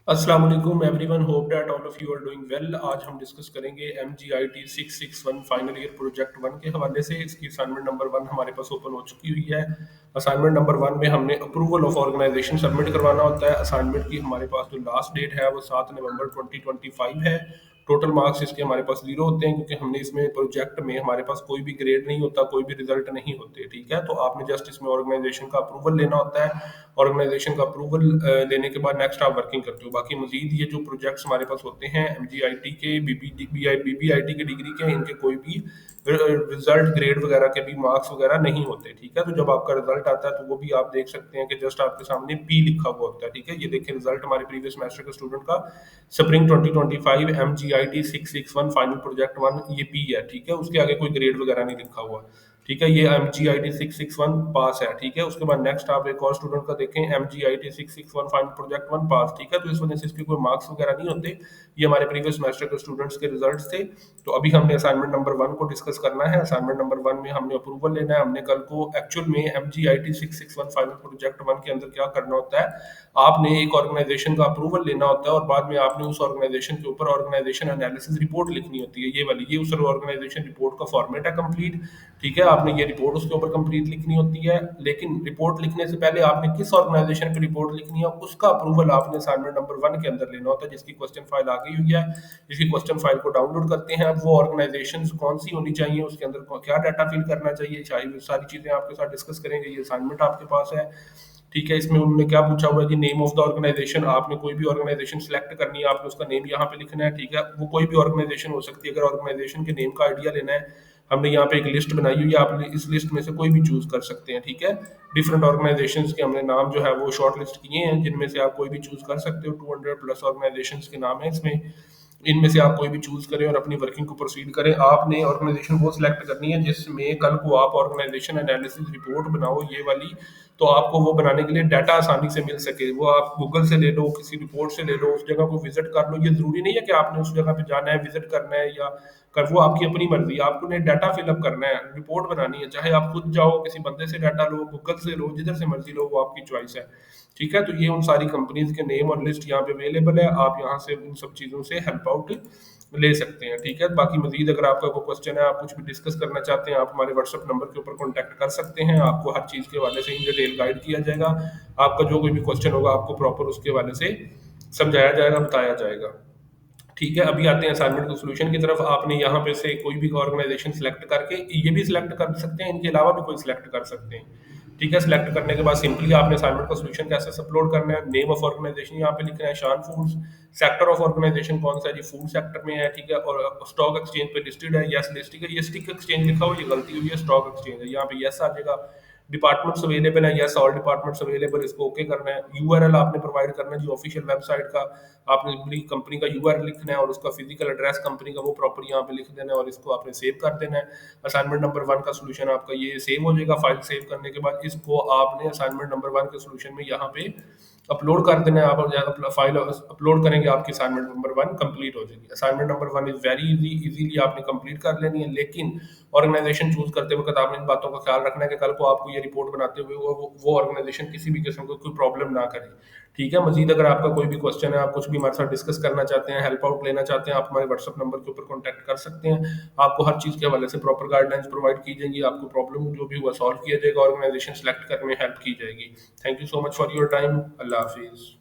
अस्सलाम वालेकुम everyone, hope that all of you are doing well. आज हम डिस्कस करेंगे MGIT 661 final year project one के हवाले से। इसकी असाइनमेंट नंबर वन हमारे पास ओपन हो चुकी हुई है। असाइनमेंट नंबर वन में हमने अप्रूवल ऑफ ऑर्गेनाइजेशन सबमिट करवाना होता है। असाइनमेंट की हमारे पास जो लास्ट डेट है वो 7 नवंबर 2025 है। टोटल मार्क्स इसके हमारे पास जीरो होते हैं, क्योंकि हमने इसमें प्रोजेक्ट में हमारे पास कोई भी ग्रेड नहीं होता, कोई भी रिजल्ट नहीं होते। ठीक है, तो आपने जस्ट इसमें ऑर्गेनाइजेशन का अप्रूवल लेना होता है। ऑर्गेनाइजेशन का अप्रूवल लेने के बाद नेक्स्ट आप वर्किंग करते हो। बाकी मजीद ये जो प्रोजेक्ट्स हमारे पास होते हैं MGIT के, BBIT के डिग्री के, इनके कोई भी रिजल्ट, ग्रेड वगैरह के भी मार्क्स वगैरह नहीं होते। ठीक है, तो जब आपका रिजल्ट आता है तो वो भी आप देख सकते हैं कि जस्ट आपके सामने P लिखा हुआ होता है। ठीक है, ये देखिए रिजल्ट हमारे प्रीवियस सेमेस्टर के स्टूडेंट का, spring 2025 MGIT 661 final project one, ये P है। ठीक है, उसके आगे कोई ग्रेड वगैरह नहीं लिखा हुआ। ठीक है, ये MGIT 661 पास है। ठीक है, उसके बाद नेक्स्ट आप एक और स्टूडेंट का देखें, MGIT 661 final project one pass. ठीक है, तो इस वजह से इसके कोई मार्क्स वगैरह नहीं होते। ये हमारे प्रीवियस सेमेस्टर के स्टूडेंट्स के रिजल्ट्स थे। तो अभी हमने असाइनमेंट नंबर वन को डिस्कस करना है। असाइनमेंट नंबर वन में हमने अप्रूवल लेना है। हमने कल को एक्चुअल में MGIT 661 फाइनल प्रोजेक्ट वन के अंदर क्या करना होता है, आपने एक ऑर्गेनाइजेशन का अप्रूवल लेना होता है और बाद में आपने उस ऑर्गेनाइजेशन के ऊपर ऑर्गेनाइजेशन एनालिसिस रिपोर्ट लिखनी होती है। ये वाली, ये उस ऑर्गेनाइजेशन रिपोर्ट का फॉर्मेट है कंप्लीट। ठीक है, आपने ये रिपोर्ट उसके ऊपर कंप्लीट लिखनी होती है। लेकिन रिपोर्ट लिखने से पहले आपने किस ऑर्गेनाइजेशन की रिपोर्ट लिखनी है, उसका अप्रूवल आपने असाइनमेंट नंबर वन के अंदर लेना होता है, जिसकी क्वेश्चन फाइल आ गई हुई है। इसकी क्वेश्चन फाइल को डाउनलोड करते हैं। अब वो ऑर्गेनाइजेशन कौन सी होनी चाहिए, उसके अंदर क्या डाटा फिल करना चाहिए, सारी चीजें आपके साथ डिस्कस करेंगे। ये असाइनमेंट आपके पास है। ठीक है, इसमें उन्होंने क्या पूछा हुआ है कि नेम ऑफ द ऑर्गेनाइजेशन, आपने कोई भी ऑर्गेनाइजेशन सिलेक्ट करनी है, आपने उसका नेम यहाँ पे लिखना है। ठीक है, वो कोई भी ऑर्गेनाइजेशन हो सकती है। अगर ऑर्गेनाइजेशन के नेम का आइडिया लेना है, हमने यहाँ पे एक लिस्ट बनाई हुई है, आप इस लिस्ट में से कोई भी चूज कर सकते हैं। ठीक है, डिफरेंट ऑर्गेनाइजेशंस के हमने नाम जो है वो शॉर्ट लिस्ट किए हैं, जिनमें से आप कोई भी चूज कर सकते हो। 200 प्लस ऑर्गेनाइजेशंस के नाम है इसमें। इनमें से आप कोई भी चूज करें और अपनी वर्किंग को प्रोसीड करें। आपने ऑर्गेनाइजेशन वो सिलेक्ट करनी है जिसमें कल को आप ऑर्गेनाइजेशन एनालिसिस रिपोर्ट बनाओ, ये वाली। तो आपको वो बनाने के लिए डाटा आसानी से मिल सके, वो आप गूगल से ले लो, किसी रिपोर्ट से ले लो, उस जगह को विजिट कर लो। ये जरूरी नहीं है कि आपने उस जगह पे जाना है, विजिट करना है या कर, वो आपकी अपनी मर्जी है। आपको ने डाटा फिलअप करना है, रिपोर्ट बनानी है, चाहे आप खुद जाओ किसी बंदे से डाटा लो, गूगल से लो, जिधर से मर्जी लो, वो आपकी चॉइस है। ठीक है, तो ये उन सारी कंपनीज के नेम और लिस्ट यहाँ पे अवेलेबल है। आप यहाँ से इन सब चीज़ों से हेल्प आउट ले सकते हैं। ठीक है, बाकी मजीद अगर आपका कोई क्वेश्चन है, आप कुछ भी डिस्कस करना चाहते हैं, आप हमारे व्हाट्सएप नंबर के ऊपर कॉन्टैक्ट कर सकते हैं। आपको हर चीज़ के हवाले से इन डिटेल गाइड किया जाएगा। आपका जो कोई भी क्वेश्चन होगा, आपको प्रॉपर उसके हवाले से समझाया जाएगा, बताया जाएगा। ठीक है, अभी आते हैं असाइनमेंट के सोल्यूशन की तरफ। आपने यहाँ पे से कोई भी ऑर्गेनाइजेशन सिलेक्ट करके, ये भी सिलेक्ट कर सकते हैं, इनके अलावा भी कोई सिलेक्ट कर सकते हैं। ठीक है, सिलेक्ट करने के बाद सिंपली आपने असाइनमेंट का सोल्यूशन कैसे अपलोड करना है, नेम ऑफ ऑर्गेनाइजेशन यहाँ पे लिखना है, शान फूड्स, सेक्टर ऑफ ऑर्गेनाइजेशन कौन सा है जी, फूड सेक्टर में है। ठीक है, और स्टॉक एक्सचेंज पे लिस्टेड है, यस लिस्टेड है। ये स्टिक एक्सचेंज लिखा हुआ, ये गलती हुई है, स्टॉक एक्सचेंज है, यहाँ पे यस आ जाएगा। डिपार्टमेंट्स अवेलेबल है, यस ऑल डिपार्टमेंट्स अवेलेबल, इसको ओके करना है। यूआरएल आपने प्रोवाइड करना है जी ऑफिशियल वेबसाइट का। आपने पूरी कंपनी का यूआरएल लिखना है और उसका फिजिकल एड्रेस कंपनी का वो प्रॉपर यहाँ पे लिख देना है और इसको आपने सेव कर देना है। असाइनमेंट नंबर वन का सोल्यूशन आपका ये सेव हो जाएगा। फाइल सेव करने के बाद इसको आपने असाइनमेंट नंबर वन के सोल्यूशन में यहाँ पे अपलोड कर देना है। आप फाइल अपलोड करेंगे, आपकी असाइनमेंट नंबर वन कंप्लीट हो जाएगी। Assignment number one is very easy, easily आपने कंप्लीट कर लेनी है। लेकिन ऑर्गेनाइजेशन चूज करते वक्त आपने इन बातों का ख्याल रखना है कि कल को आपको ये रिपोर्ट बनाते हुए वो ऑर्गेनाइजेशन किसी भी किस्म को कोई प्रॉब्लम ना करे। ठीक है, मजीद अगर आपका कोई भी क्वेश्चन है, आप कुछ भी हमारे साथ डिस्कस करना चाहते हैं, हेल्प आउट लेना चाहते हैं, आप हमारे व्हाट्सएप नंबर के ऊपर कॉन्टैक्ट कर सकते हैं। आपको हर चीज़ के हवाले से प्रॉपर गाइडलाइंस प्रोवाइड की जाएंगी। आपको प्रॉब्लम जो भी हुआ सॉल्व किया जाएगा, ऑर्गेनाइजेशन सेलेक्ट करने में हेल्प की जाएगी। Thank you so much for your time. अल्लाह हाफिज़।